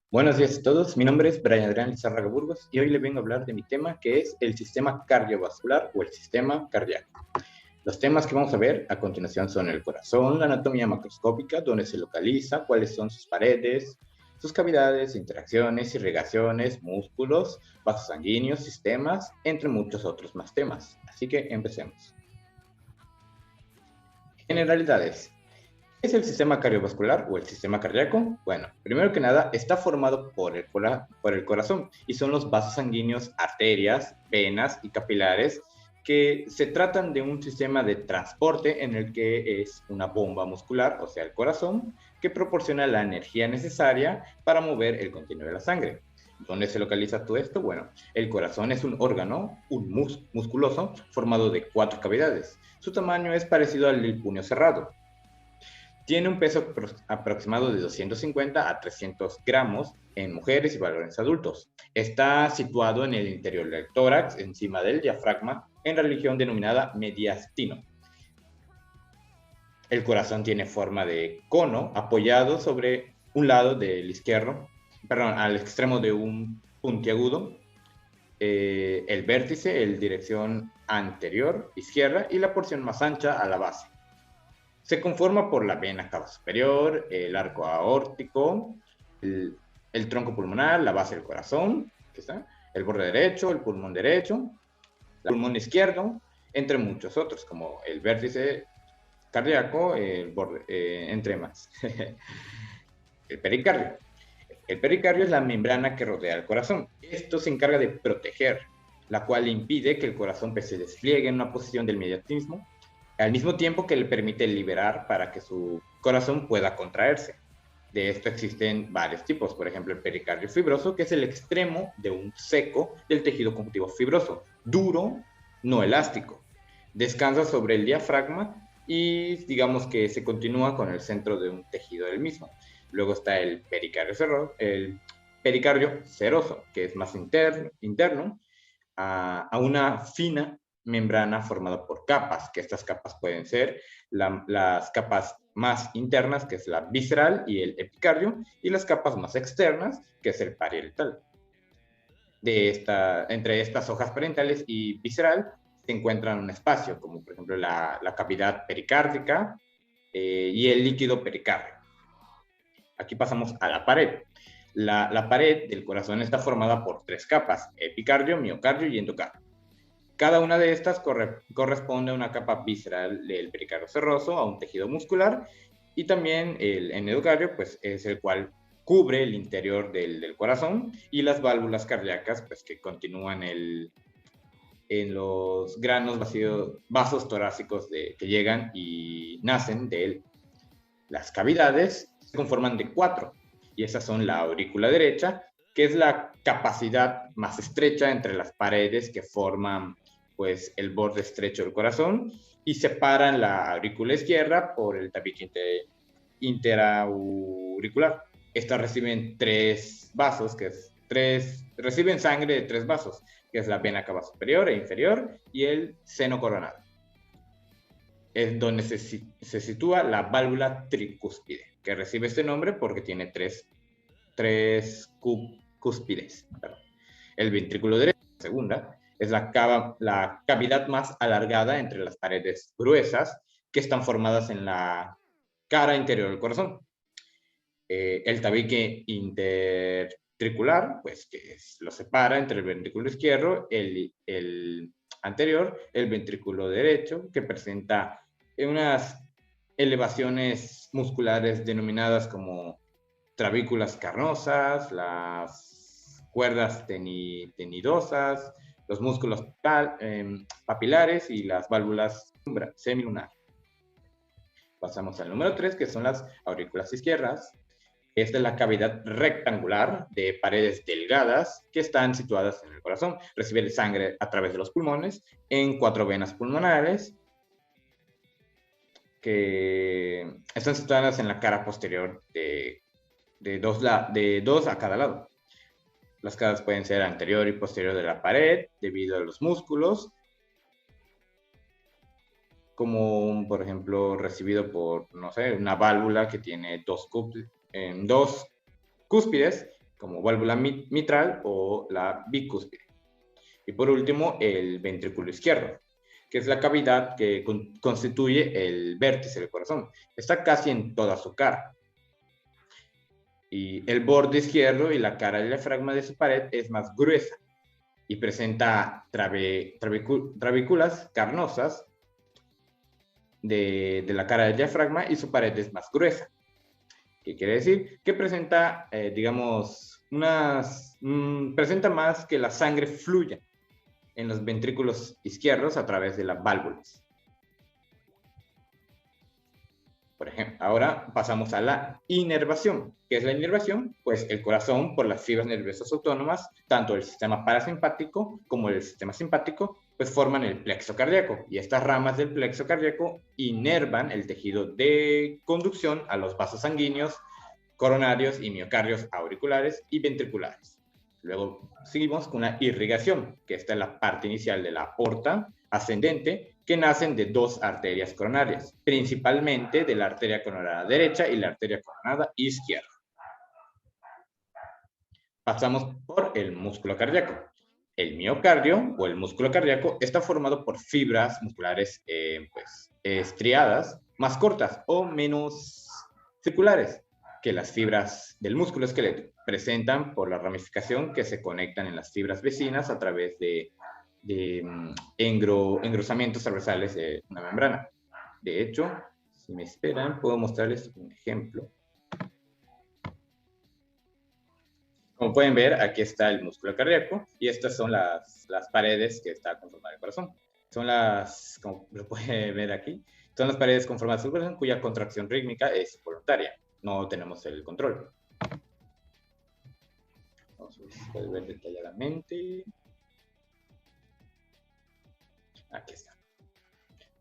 Buenos días a todos, mi nombre es Brian Adrián Lizárraga Burgos y hoy les vengo a hablar de mi tema que es el sistema cardiovascular o el sistema cardíaco. Los temas que vamos a ver a continuación son el corazón, la anatomía macroscópica, dónde se localiza, cuáles son sus paredes, sus cavidades, interacciones, irrigaciones, músculos, vasos sanguíneos, sistemas, entre muchos otros más temas. Así que empecemos. Generalidades. ¿Qué es el sistema cardiovascular o el sistema cardíaco? Bueno, primero que nada, está formado por el corazón y son los vasos sanguíneos, arterias, venas y capilares que se tratan de un sistema de transporte en el que es una bomba muscular, o sea, el corazón, que proporciona la energía necesaria para mover el contenido de la sangre. ¿Dónde se localiza todo esto? Bueno, el corazón es un órgano, musculoso, formado de 4 cavidades. Su tamaño es parecido al del puño cerrado. Tiene un peso aproximado de 250 a 300 gramos en mujeres y varones adultos. Está situado en el interior del tórax, encima del diafragma, en la región denominada mediastino. El corazón tiene forma de cono apoyado sobre un lado del izquierdo, perdón, al extremo de un puntiagudo, el vértice, el dirección anterior, izquierda, y la porción más ancha a la base. Se conforma por la vena cava superior, el arco aórtico, el tronco pulmonar, la base del corazón, ¿qué está? El borde derecho, el pulmón izquierdo, entre muchos otros, como el vértice cardíaco, el borde, entre más. El pericardio. El pericardio es la membrana que rodea el corazón. Esto se encarga de proteger, la cual impide que el corazón se despliegue en una posición del mediatismo al mismo tiempo que le permite liberar para que su corazón pueda contraerse. De esto existen varios tipos, por ejemplo el pericardio fibroso, que es el extremo de un seco del tejido conjuntivo fibroso, duro, no elástico. Descansa sobre el diafragma y digamos que se continúa con el centro de un tejido del mismo. Luego está el pericardio seroso, que es más interno a una fina membrana formada por capas, que estas capas pueden ser las capas más internas, que es la visceral y el epicardio, y las capas más externas, que es el parietal. Entre estas hojas parentales y visceral se encuentran un espacio, como por ejemplo la cavidad pericárdica y el líquido pericardio. Aquí pasamos a la pared. La pared del corazón está formada por 3 capas, epicardio, miocardio y endocardio. Cada una de estas corresponde a una capa visceral del pericardio seroso, a un tejido muscular, y también el endocardio, pues es el cual cubre el interior del corazón, y las válvulas cardíacas, pues que continúan en los granos vasos torácicos que llegan y nacen de él. Las cavidades se conforman de 4, y esas son la aurícula derecha, que es la capacidad más estrecha entre las paredes que forman pues el borde estrecho del corazón y separan la aurícula izquierda por el tabique interauricular. Estas reciben 3 vasos, reciben sangre de 3 vasos, que es la vena cava superior e inferior y el seno coronado. Es donde se sitúa la válvula tricúspide, que recibe este nombre porque tiene tres cúspides. Perdón. El ventrículo derecho, la segunda, es la cavidad más alargada entre las paredes gruesas que están formadas en la cara interior del corazón. El tabique intertricular, pues lo separa entre el ventrículo izquierdo, el anterior, el ventrículo derecho, que presenta unas elevaciones musculares denominadas como trabículas carnosas, las cuerdas tenidosas, los músculos papilares y las válvulas semilunar. Pasamos al número 3, que son las aurículas izquierdas. Esta es la cavidad rectangular de paredes delgadas que están situadas en el corazón. Recibe sangre a través de los pulmones en 4 venas pulmonares que están situadas en la cara posterior de dos a cada lado. Las caras pueden ser anterior y posterior de la pared debido a los músculos, como por ejemplo recibido por, no sé, una válvula que tiene dos cúspides como válvula mitral o la bicúspide. Y por último, el ventrículo izquierdo, que es la cavidad que constituye el vértice del corazón. Está casi en toda su cara. Y el borde izquierdo y la cara del diafragma de su pared es más gruesa y presenta trabículas carnosas de la cara del diafragma, y su pared es más gruesa. ¿Qué quiere decir? Que presenta, presenta más que la sangre fluya en los ventrículos izquierdos a través de las válvulas. Por ejemplo, ahora pasamos a la inervación. ¿Qué es la inervación? Pues el corazón, por las fibras nerviosas autónomas, tanto el sistema parasimpático como el sistema simpático, pues forman el plexo cardíaco. Y estas ramas del plexo cardíaco inervan el tejido de conducción a los vasos sanguíneos, coronarios y miocardios auriculares y ventriculares. Luego seguimos con la irrigación, que esta es la parte inicial de la aorta ascendente, que nacen de dos arterias coronarias, principalmente de la arteria coronada derecha y la arteria coronada izquierda. Pasamos por el músculo cardíaco. El miocardio o el músculo cardíaco está formado por fibras musculares estriadas, más cortas o menos circulares que las fibras del músculo esquelético. Presentan por la ramificación que se conectan en las fibras vecinas a través de engrosamientos transversales de una membrana. De hecho, si me esperan, puedo mostrarles un ejemplo. Como pueden ver, aquí está el músculo cardíaco y estas son las paredes que está conformado el corazón. Son como lo pueden ver aquí, son las paredes conformadas del corazón cuya contracción rítmica es voluntaria. No tenemos el control. Entonces, pueden ver detalladamente. Aquí está.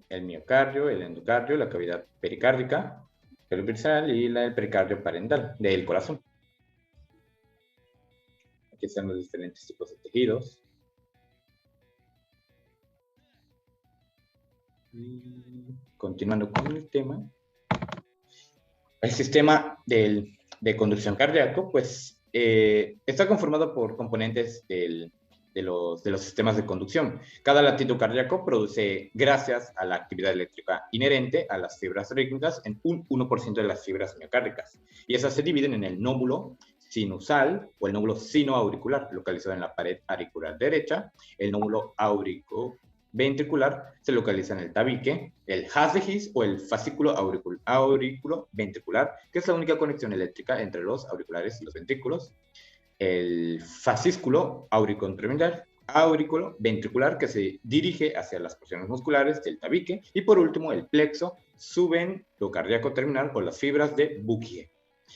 El miocardio, el endocardio, la cavidad pericárdica, el visceral y el pericardio parental del corazón. Aquí están los diferentes tipos de tejidos. Y continuando con el tema. El sistema de conducción cardíaco, pues, está conformado por componentes de los sistemas de conducción. Cada latido cardíaco produce, gracias a la actividad eléctrica inherente a las fibras rítmicas, en un 1% de las fibras miocárdicas. Y esas se dividen en el nódulo sinusal o el nódulo sinoauricular, localizado en la pared auricular derecha. El nódulo auriculoventricular se localiza en el tabique, el haz de His o el fascículo auriculoventricular, que es la única conexión eléctrica entre los auriculares y los ventrículos. El fascículo auriculoventricular, que se dirige hacia las porciones musculares del tabique. Y por último, el plexo subendocardíaco terminal o las fibras de Bouguier,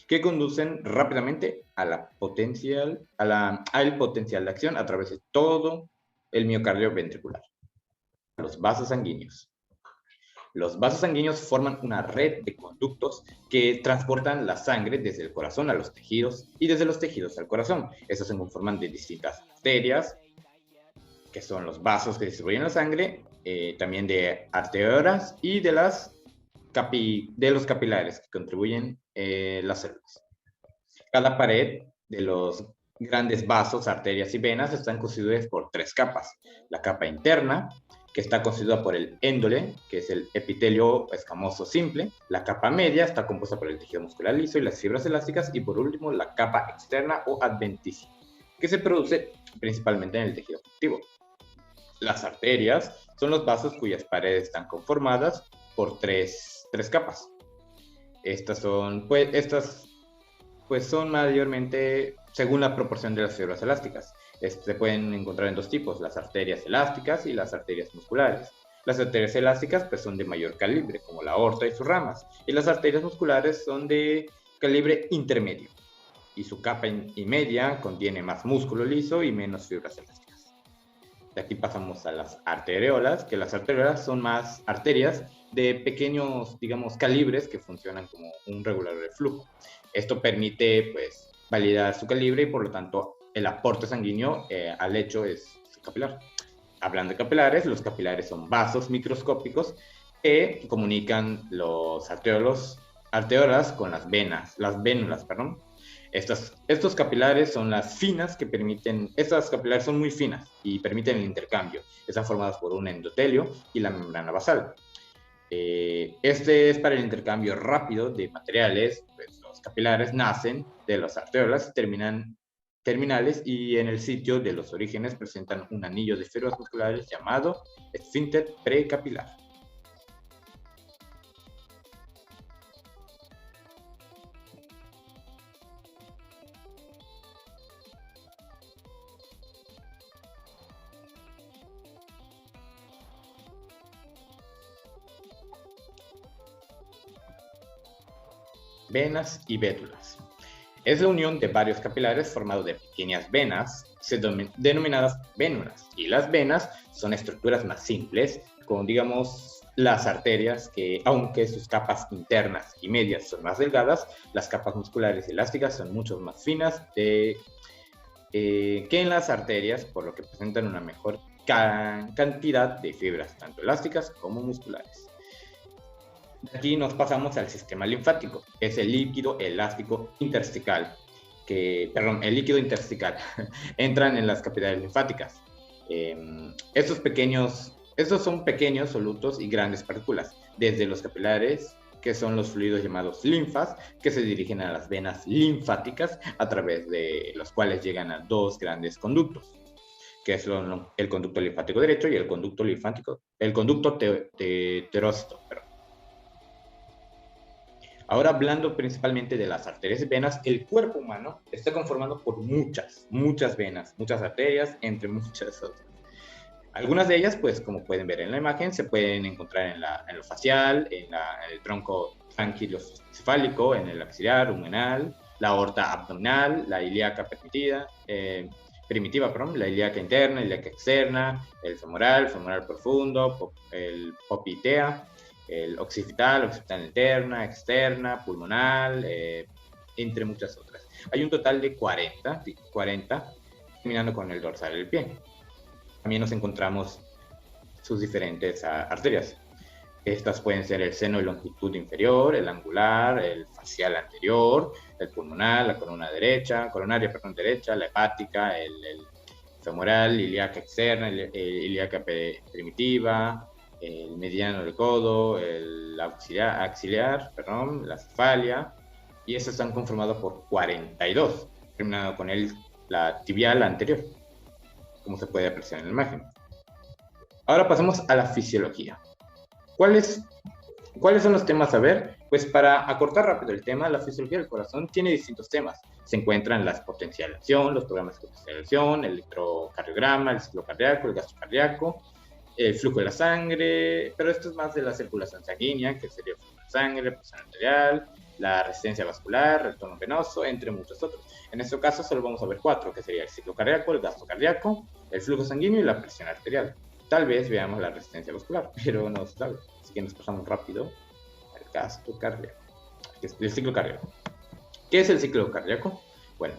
que conducen rápidamente al potencial de acción a través de todo el miocardio ventricular. Los vasos sanguíneos. Los vasos sanguíneos forman una red de conductos que transportan la sangre desde el corazón a los tejidos y desde los tejidos al corazón. Estos se conforman de distintas arterias, que son los vasos que distribuyen la sangre, también de arteriolas y de los capilares que contribuyen las células. Cada pared de los grandes vasos, arterias y venas están constituidas por tres capas. La capa interna, que está constituida por el éndole, que es el epitelio escamoso simple. La capa media está compuesta por el tejido muscular liso y las fibras elásticas. Y por último, la capa externa o adventicia, que se produce principalmente en el tejido conectivo. Las arterias son los vasos cuyas paredes están conformadas por tres capas. Estas son mayormente según la proporción de las fibras elásticas. Se pueden encontrar en dos tipos, las arterias elásticas y las arterias musculares. Las arterias elásticas pues, son de mayor calibre, como la aorta y sus ramas, y las arterias musculares son de calibre intermedio, y su capa media contiene más músculo liso y menos fibras elásticas. De aquí pasamos a las arteriolas, que las arteriolas son más arterias de pequeños, digamos, calibres que funcionan como un regulador de flujo. Esto permite, pues, validar su calibre y, por lo tanto, el aporte sanguíneo al lecho es capilar. Hablando de capilares, los capilares son vasos microscópicos que comunican los arteriolas con las vénulas, perdón. Estos capilares son las finas que permiten, estas capilares son muy finas y permiten el intercambio. Están formadas por un endotelio y la membrana basal. Este es para el intercambio rápido de materiales. Pues los capilares nacen de las arteriolas, terminales y en el sitio de los orígenes presentan un anillo de fibras musculares llamado esfínter precapilar. Venas y vétulas. Es la unión de varios capilares formados de pequeñas venas, denominadas vénulas. Y las venas son estructuras más simples, como digamos las arterias, que aunque sus capas internas y medias son más delgadas, las capas musculares y elásticas son mucho más finas que en las arterias, por lo que presentan una mejor cantidad de fibras, tanto elásticas como musculares. Aquí nos pasamos al sistema linfático, que es el líquido elástico intersticial, el líquido intersticial, entran en las capilares linfáticas. Estos son pequeños solutos y grandes partículas, desde los capilares, que son los fluidos llamados linfas, que se dirigen a las venas linfáticas, a través de los cuales llegan a dos grandes conductos, que son el conducto linfático derecho y el conducto terócito. Ahora, hablando principalmente de las arterias y venas, el cuerpo humano está conformado por muchas venas, muchas arterias, entre muchas otras. Algunas de ellas, pues como pueden ver en la imagen, se pueden encontrar en lo facial, en el tronco tranquilocefálico, en el axilar, humeral, la aorta abdominal, la ilíaca primitiva, la ilíaca interna, ilíaca externa, el femoral profundo, el poplitea, el occipital interna, externa, pulmonar, entre muchas otras. Hay un total de 40, terminando con el dorsal del pie. También nos encontramos sus diferentes arterias. Estas pueden ser el seno de longitud inferior, el angular, el facial anterior, el pulmonar, la coronaria derecha, la hepática, el femoral, ilíaca externa, ilíaca primitiva, el mediano del codo, el axilar, la cefalia, y estos están conformados por 42, terminado con la tibial anterior, como se puede apreciar en la imagen. Ahora pasemos a la fisiología. ¿Cuáles son los temas a ver? Pues para acortar rápido el tema, la fisiología del corazón tiene distintos temas. Se encuentran las potenciación, los programas de potenciación, el electrocardiograma, el ciclo cardíaco, el gasto cardíaco, el flujo de la sangre, pero esto es más de la circulación sanguínea, que sería el flujo de sangre, presión arterial, la resistencia vascular, el tono venoso, entre muchos otros. En este caso solo vamos a ver 4, que sería el ciclo cardíaco, el gasto cardíaco, el flujo sanguíneo y la presión arterial. Tal vez veamos la resistencia vascular, pero no se sabe. Así que nos pasamos rápido al gasto cardíaco. El ciclo cardíaco. ¿Qué es el ciclo cardíaco? Bueno,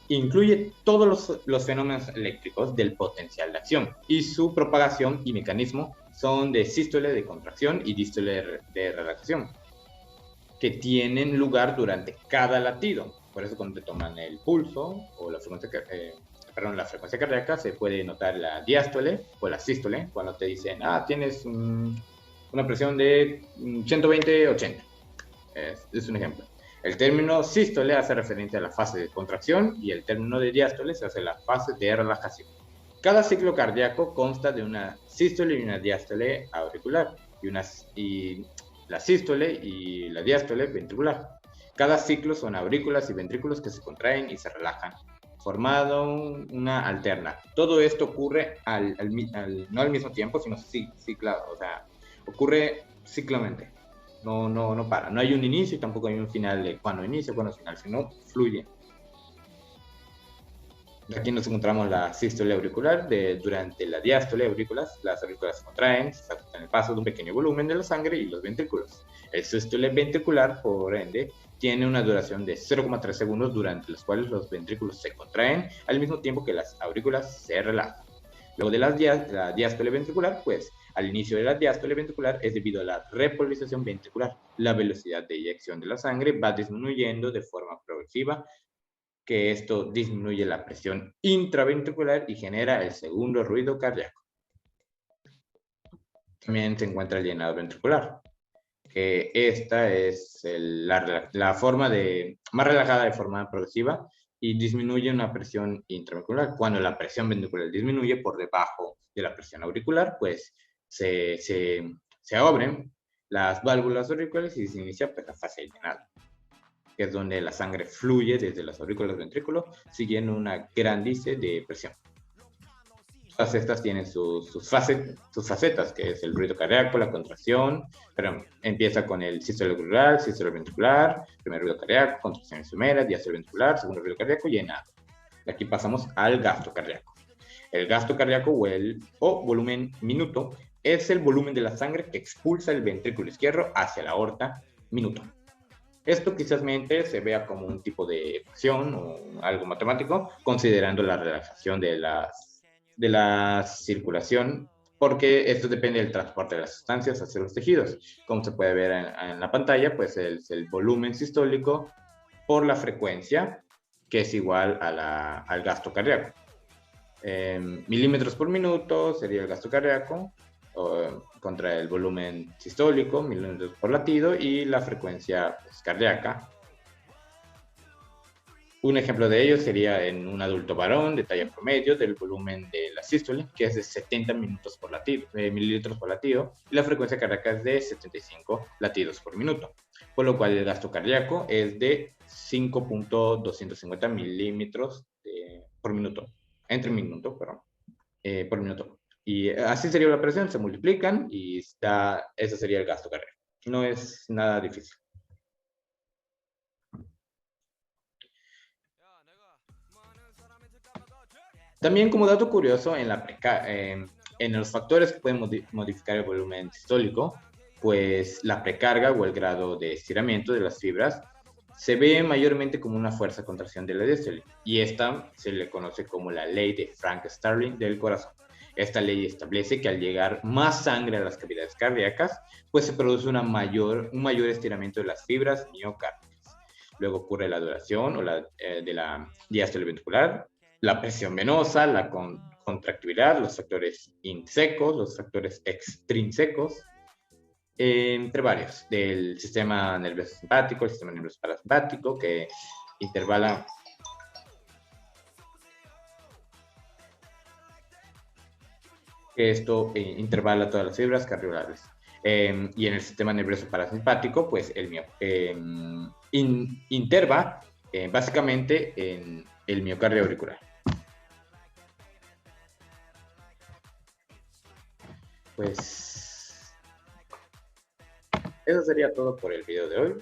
incluye todos los fenómenos eléctricos del potencial de acción, y su propagación y mecanismo son de sístole de contracción y dístole de relajación, que tienen lugar durante cada latido. Por eso cuando te toman el pulso o la frecuencia cardíaca, se puede notar la diástole o la sístole cuando te dicen, tienes una presión de 120/80. Es un ejemplo. El término sístole hace referencia a la fase de contracción y el término de diástole se hace la fase de relajación. Cada ciclo cardíaco consta de una sístole y una diástole auricular y la sístole y la diástole ventricular. Cada ciclo son aurículas y ventrículos que se contraen y se relajan, formando una alterna. Todo esto ocurre no al mismo tiempo, sino ciclado, o sea, ocurre ciclamente. No para. No hay un inicio y tampoco hay un final de cuando inicia, cuando final, sino fluye. Aquí nos encontramos la sístole auricular. Durante la diástole auriculares, las aurículas se contraen, se afecta el paso de un pequeño volumen de la sangre y los ventrículos. El sístole ventricular, por ende, tiene una duración de 0,3 segundos, durante los cuales los ventrículos se contraen al mismo tiempo que las aurículas se relajan. Luego de la diástole ventricular, pues al inicio de la diástole ventricular es debido a la repolarización ventricular. La velocidad de eyección de la sangre va disminuyendo de forma progresiva que esto disminuye la presión intraventricular y genera el segundo ruido cardíaco. También se encuentra el llenado ventricular, que esta es la forma más relajada de forma progresiva y disminuye una presión intraventricular. Cuando la presión ventricular disminuye por debajo de la presión auricular, pues se abren las válvulas auriculares y se inicia pues, la fase de llenado, que es donde la sangre fluye desde las aurículas al ventrículo, siguiendo una gran dice de presión. Todas estas tienen sus facetas, que es el ruido cardíaco, la contracción, pero empieza con el sístole auricular, sístole ventricular, primer ruido cardíaco, contracciones primeras, diástole ventricular, segundo ruido cardíaco, llenado. Y aquí pasamos al gasto cardíaco. El gasto cardíaco o volumen minuto es el volumen de la sangre que expulsa el ventrículo izquierdo hacia la aorta minuto. Esto quizás se vea como un tipo de ecuación o algo matemático, considerando la relajación de la circulación, porque esto depende del transporte de las sustancias hacia los tejidos. Como se puede ver en la pantalla, pues es el volumen sistólico por la frecuencia, que es igual al gasto cardíaco. Milímetros por minuto sería el gasto cardíaco, contra el volumen sistólico, milímetros por latido, y la frecuencia pues, cardíaca. Un ejemplo de ello sería en un adulto varón de talla promedio del volumen de la sístole, que es de 70 mililitros por latido, y la frecuencia cardíaca es de 75 latidos por minuto, por lo cual el gasto cardíaco es de 5.250 milímetros por minuto, por minuto. Y así sería la operación, se multiplican y ese sería el gasto cardíaco. No es nada difícil. También como dato curioso, en los factores que pueden modificar el volumen sistólico, pues la precarga o el grado de estiramiento de las fibras se ve mayormente como una fuerza de contracción de la diástole, y esta se le conoce como la ley de Frank-Starling del corazón. Esta ley establece que al llegar más sangre a las cavidades cardíacas, pues se produce un mayor estiramiento de las fibras miocárdiacas. Luego ocurre la duración de la diástole ventricular, la presión venosa, la contractividad, los factores insecos, los factores extrínsecos, entre varios, del sistema nervioso simpático, el sistema nervioso parasimpático, que intervala intervala todas las fibras cardiovasculares. Y en el sistema nervioso parasimpático, pues interva básicamente en el miocardio auricular. Pues eso sería todo por el video de hoy.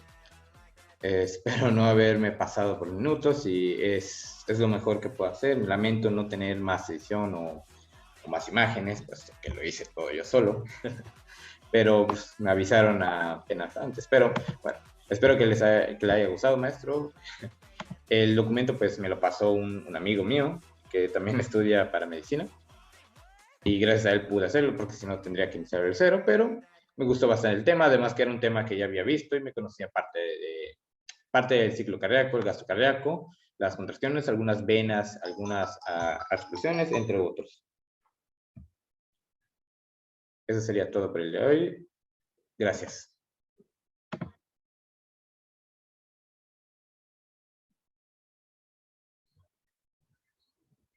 Espero no haberme pasado por minutos y es lo mejor que puedo hacer. Lamento no tener más edición o más imágenes, puesto que lo hice todo yo solo. Pero pues, me avisaron apenas antes. Pero bueno, espero que le haya gustado, maestro. El documento pues me lo pasó un amigo mío que también estudia para medicina. Y gracias a él pude hacerlo, porque si no tendría que iniciar el cero, pero me gustó bastante el tema, además que era un tema que ya había visto y me conocía parte del ciclo cardíaco, el gasto cardíaco, las contracciones, algunas venas, algunas articulaciones, entre otros. Eso sería todo por el de hoy. Gracias.